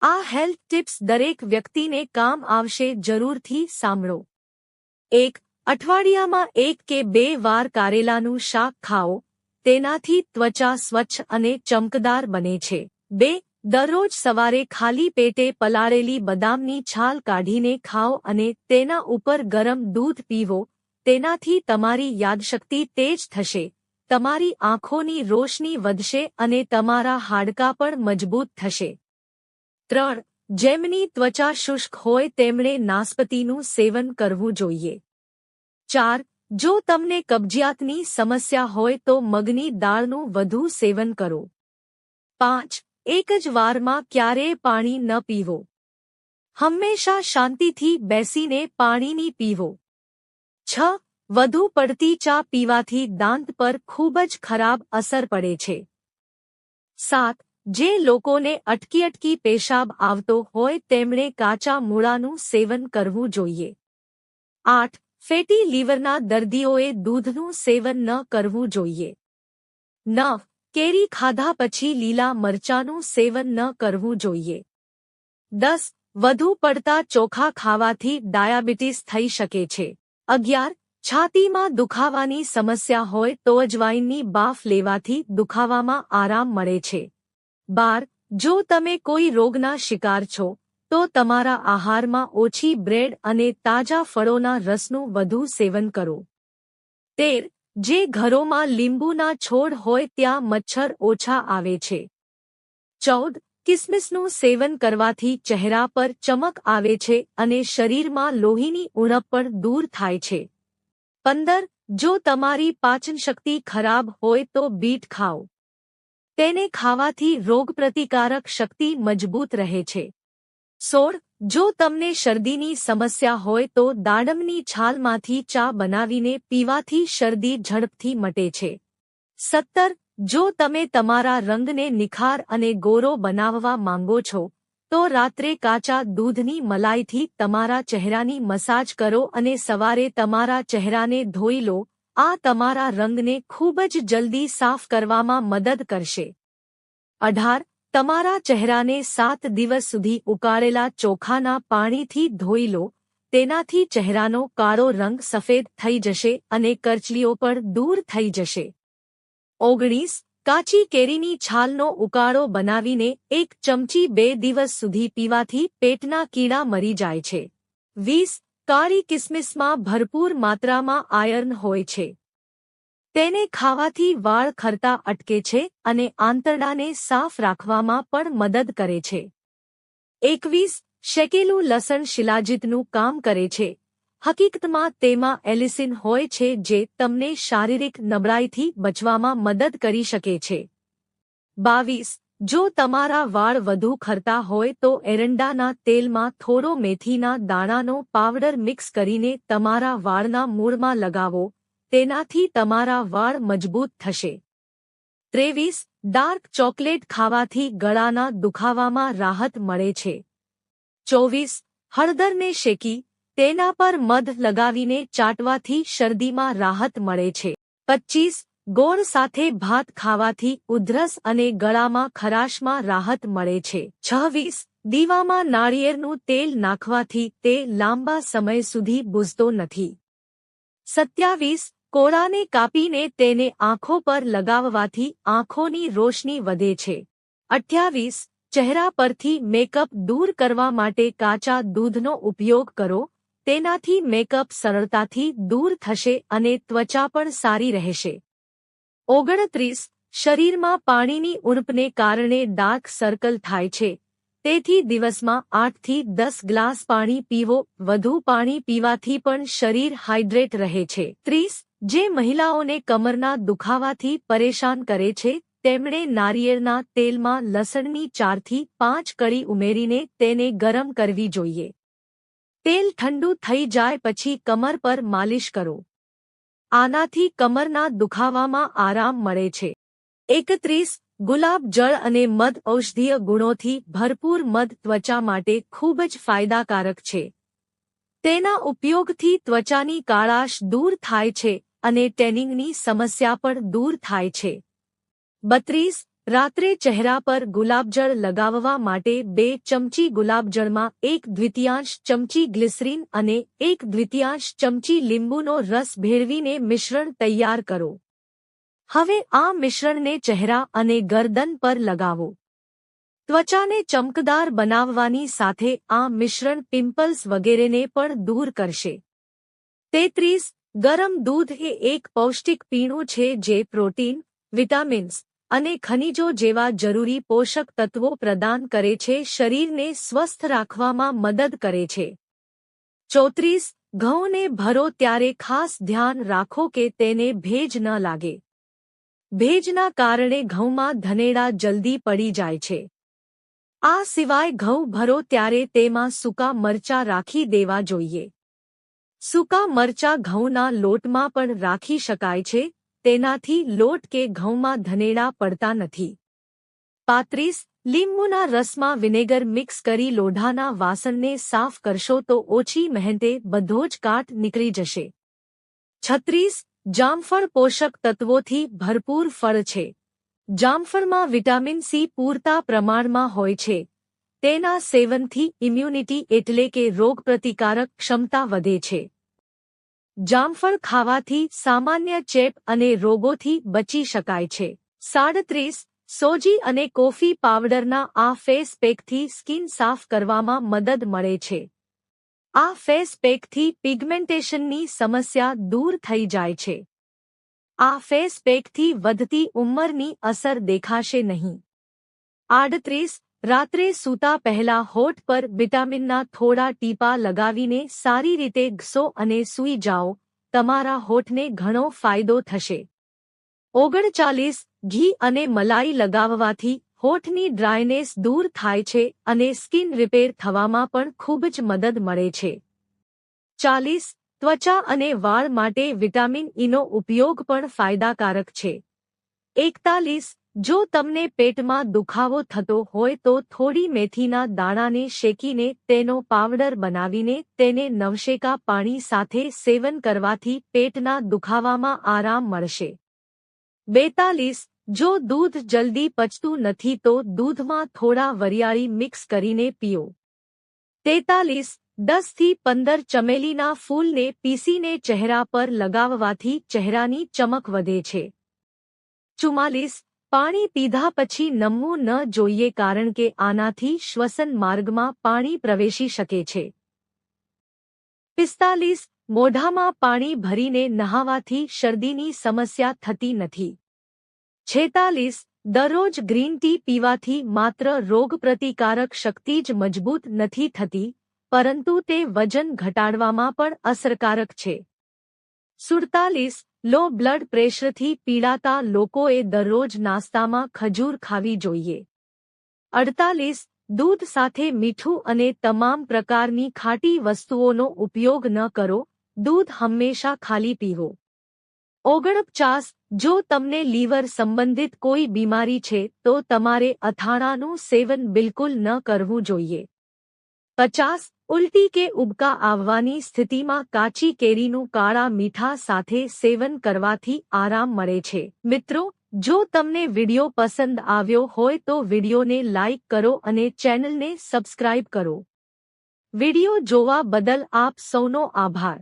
આ health tips દરેક વ્યક્તિને કામ આવશે, જરૂરથી સાંભળો। 1. અઠવાડિયામાં 1 કે 2 વાર કારેલાનું શાક ખાઓ, તેનાથી ત્વચા સ્વચ્છ અને ચમકદાર બને છે। 2. દરરોજ સવારે ખાલી પેટે પલાળેલી બદામની છાલ કાઢીને ખાઓ અને તેના ઉપર ગરમ દૂધ પીવો, તેનાથી તમારી યાદશક્તિ તેજ થશે, તમારી આંખોની રોશની વધશે અને તમારા હાડકાં પણ મજબૂત થશે। 3. જેમની ત્વચા શુષ્ક હોય તેમણે નાસ્પતિનું સેવન કરવું જોઈએ। 4. જો તમને કબજિયાતની સમસ્યા હોય તો મગની દાળનું વધુ સેવન કરો। 5. એક જ વારમાં ક્યારેય પાણી ન પીવો, હંમેશા શાંતિથી બેસીને પાણીની પીવો। 6. વધુ પડતી ચા પીવાથી દાંત પર ખૂબ જ ખરાબ અસર પડે છે। 7. જે લોકોને અટકી પેશાબ આવતો હોય તેમણે કાચા મૂળાનું સેવન કરવું જોઈએ। 8. ફેટી લીવરના દર્દીઓએ દૂધનું સેવન ન કરવું જોઈએ। 9. કેરી ખાધા પછી લીલા મરચાંનું સેવન ન કરવું જોઈએ। 10. વધુ પડતા ચોખા ખાવાથી ડાયાબિટીસ થઈ શકે છે। 11. છાતીમાં દુખાવાની સમસ્યા હોય તો અજવાઈનની બાફ લેવાથી દુખાવામાં આરામ મળે છે। 12. જો તમે કોઈ રોગના શિકાર છો તો તમારા આહારમાં ઓછી બ્રેડ અને તાજા ફળોના રસનું વધુ સેવન કરો। 13. જે ઘરોમાં લીંબુના છોડ હોય ત્યાં મચ્છર ઓછા આવે છે। 14. કિસમિસનું સેવન કરવાથી ચહેરા પર ચમક આવે છે અને શરીરમાં લોહીની ઉણપ પણ દૂર થાય છે। 15. જો તમારી પાચનશક્તિ ખરાબ હોય તો બીટ ખાઓ, તેને ખાવાથી રોગપ્રતિકારક શક્તિ મજબૂત રહે છે। 16. જો તમને શરદીની સમસ્યા હોય તો દાડમની છાલમાંથી ચા બનાવીને પીવાથી શરદી ઝડપથી મટે છે। 17. જો તમે તમારા રંગને નિખાર અને ગોરો બનાવવા માંગો છો તો રાત્રે કાચા દૂધની મલાઈથી તમારા ચહેરાની મસાજ કરો અને સવારે તમારા ચહેરાને ધોઈ લો, આ તમારા રંગને ખૂબ જ જલ્દી સાફ કરવામાં મદદ કરશે। 18. તમારા ચહેરાને 7 દિવસ સુધી ઉકાળેલા ચોખાના પાણીથી ધોઈ લો, તેનાથી ચહેરાનો કાળો રંગ સફેદ થઈ જશે અને કરચલીઓ પણ દૂર થઈ જશે। 19. કાચી કેરીની છાલનો ઉકાળો બનાવીને 1 ચમચી 2 દિવસ સુધી પીવાથી પેટના કીડા મરી જાય છે। 20. કાળી કિસમિસમાં ભરપૂર માત્રામાં આયર્ન હોય છે, તેને ખાવાથી વાળ ખરતા અટકે છે અને આંતરડાને સાફ રાખવામાં પણ મદદ કરે છે। 21. શેકેલું લસણ શિલાજીતનું કામ કરે છે, હકીકતમાં તેમાં એલિસિન હોય છે જે તમને શારીરિક નબળાઈથી બચવામાં મદદ કરી શકે છે। 22. જો તમારા વાળ વધુ ખરતા હોય તો એરંડાના તેલમાં થોડો મેથીના દાણાનો પાવડર મિક્સ કરીને તમારા વાળના મૂળમાં લગાવો, તેનાથી તમારા વાળ મજબૂત થશે। 23. ડાર્ક ચોકલેટ ખાવાથી ગળાના દુખાવામાં રાહત મળે છે। 24. હળદરને શેકી તેના પર મધ લગાવીને ચાટવાથી શરદીમાં રાહત મળે છે। 25. ગોળ સાથે ભાત ખાવાથી ઉધરસ અને ગળામાં ખરાશમાં રાહત મળે છે। 26. દીવામાં નાળિયેરનું તેલ નાખવાથી તે લાંબા સમય સુધી બુઝતો નથી। 27. કોળાને કાપીને તેને આંખો પર લગાવવાથી આંખોની રોશની વધે છે। 28. ચહેરા પરથી મેકઅપ દૂર કરવા માટે કાચા દૂધનો ઉપયોગ કરો, તેનાથી મેકઅપ સરળતાથી દૂર થશે અને ત્વચા પણ સારી રહેશે। 29. શરીરમાં પાણીની ઉણપને કારણે ડાર્ક સર્કલ થાય છે, તેથી દિવસમાં 8 થી 10 ગ્લાસ પાણી પીવો, વધુ પાણી પીવાથી પણ શરીર હાઇડ્રેટ રહે છે। 30. જે મહિલાઓને કમરના દુખાવાથી પરેશાન કરે છે તેમણે નારિયેળના તેલમાં લસણની 4 થી 5 કળી ઉમેરીને તેને ગરમ કરવી જોઈએ। તેલ ઠંડુ થઈ જાય પછી કમર પર માલિશ કરો, આનાથી કમરના દુખાવામાં આરામ મળે છે। 31. ગુલાબ જળ અને મધ ઔષધીય ગુણોથી ભરપૂર મધ ત્વચા માટે ખૂબ જ ફાયદાકારક છે, તેના ઉપયોગથી ત્વચાની કાળાશ દૂર થાય છે અને ટેનિંગની સમસ્યા પણ દૂર થાય છે। 32. રાત્રે ચહેરા પર ગુલાબજળ લગાવવા માટે 2 ચમચી ગુલાબજળમાં 1/2 ચમચી ગ્લિસરીન અને 1/2 ચમચી લીંબુનો રસ ભેળવીને મિશ્રણ તૈયાર કરો. હવે આ મિશ્રણને ચહેરા અને ગરદન પર લગાવો. ત્વચાને ચમકદાર બનાવવાની સાથે આ મિશ્રણ પિમ્પલ્સ વગેરેને પણ દૂર કરશે. 33. ગરમ દૂધ એ એક પૌષ્ટિક પીણું છે જે પ્રોટીન, વિટામિન્સ અને ખનિજો જેવા જરૂરી પોષક તત્વો પ્રદાન કરે છે, શરીરને સ્વસ્થ રાખવામાં મદદ કરે છે. 34. ઘઉંને ભરો ત્યારે ખાસ ધ્યાન રાખો કે તેને ભેજ ન લાગે. ભેજના કારણે ઘઉંમાં ધનેડા જલ્દી પડી જાય છે. આ સિવાય ઘઉં ભરો ત્યારે તેમાં સૂકા મરચાં રાખી દેવા જોઈએ. સૂકા મરચાં ઘઉંના લોટમાં પણ રાખી શકાય છે, તેનાથી લોટ કે ઘઉંમાં ધનેડા પડતા નથી. 35. લીંબુના રસમાં વિનેગર મિક્સ કરી લોઢાના વાસણને સાફ કરશો તો ઓછી મહેનતે બધો જ કાટ નીકળી જશે. 36. જામફળ પોષક તત્વોથી ભરપૂર ફળ છે. જામફળમાં વિટામિન સી પૂરતા પ્રમાણમાં હોય છે. તેના સેવનથી ઇમ્યુનિટી એટલે કે રોગપ્રતિકારક ક્ષમતા વધે છે. જામફળ ખાવાથી સામાન્ય ચેપ અને રોગોથી બચી શકાય છે. 37. સોજી અને કોફી પાવડરના આ ફેસ પેકથી સ્કિન સાફ કરવામાં મદદ મળે છે. આ ફેસ પેકથી પિગમેન્ટેશનની સમસ્યા દૂર થઈ જાય છે. આ ફેસ પેકથી વધતી ઉંમરની અસર દેખાશે નહીં. 38. રાત્રે સૂતા પહેલા હોઠ પર વિટામિનના થોડા ટીપા લગાવીને સારી રીતે ઘસો અને સૂઈ જાઓ. તમારા હોઠને ઘણો ફાયદો થશે. 39. ઘી અને મલાઈ લગાવવાથી હોઠની ડ્રાયનેસ દૂર થાય છે અને સ્કિન રિપેર થવામાં પણ ખૂબ જ મદદ મળે છે. 40. ત્વચા અને વાળ માટે વિટામિન ઈનો ઉપયોગ પણ ફાયદાકારક છે. 41. જો તમને પેટમાં દુખાવો થતો હોય તો થોડી મેથીના દાણાને શેકીને તેનો પાવડર બનાવીને તેને નવશેકા પાણી સાથે સેવન કરવાથી પેટના દુખાવામાં આરામ મળશે. 42. જો દૂધ જલ્દી પચતું નથી તો દૂધમાં થોડા વરિયાળી મિક્સ કરીને પીઓ. 43. 10 થી 15 ચમેલીના ફૂલને પીસીને ચહેરા પર લગાવવાથી ચહેરાની ચમક વધે છે. 44. પાણી પીધા પછી નમવું ન જોઈએ કારણ કે આનાથી શ્વસન માર્ગમાં પાણી પ્રવેશી શકે છે. 45. મોઢામાં પાણી ભરીને નહાવાથી શરદીની સમસ્યા થતી નથી. 46. દરરોજ ગ્રીન ટી પીવાથી માત્ર રોગપ્રતિકારક શક્તિ જ મજબૂત નથી થતી, પરંતુ તે વજન ઘટાડવામાં પણ અસરકારક છે. 47. લો બ્લડ પ્રેશરથી પીડાતા લોકોએ દરરોજ નાસ્તામાં ખજૂર ખાવી જોઈએ. 48. દૂધ સાથે મીઠું અને તમામ પ્રકારની ખાટી વસ્તુઓનો ઉપયોગ ન કરો, દૂધ હંમેશા ખાલી પીવો. 49. જો તમને લીવર સંબંધિત કોઈ બીમારી છે તો તમારે અથાણાંનું સેવન બિલકુલ ન કરવું જોઈએ. 50. ઉલટી કે ઉબકા આવવાની સ્થિતિમાં કાચી કેરીનું કાળા મીઠા સાથે સેવન કરવાથી આરામ મળે છે. મિત્રો, જો તમને વિડિયો પસંદ આવ્યો હોય તો વિડિયોને લાઇક કરો અને ચેનલને સબસ્ક્રાઇબ કરો. વિડિયો જોવા બદલ આપ સૌનો આભાર.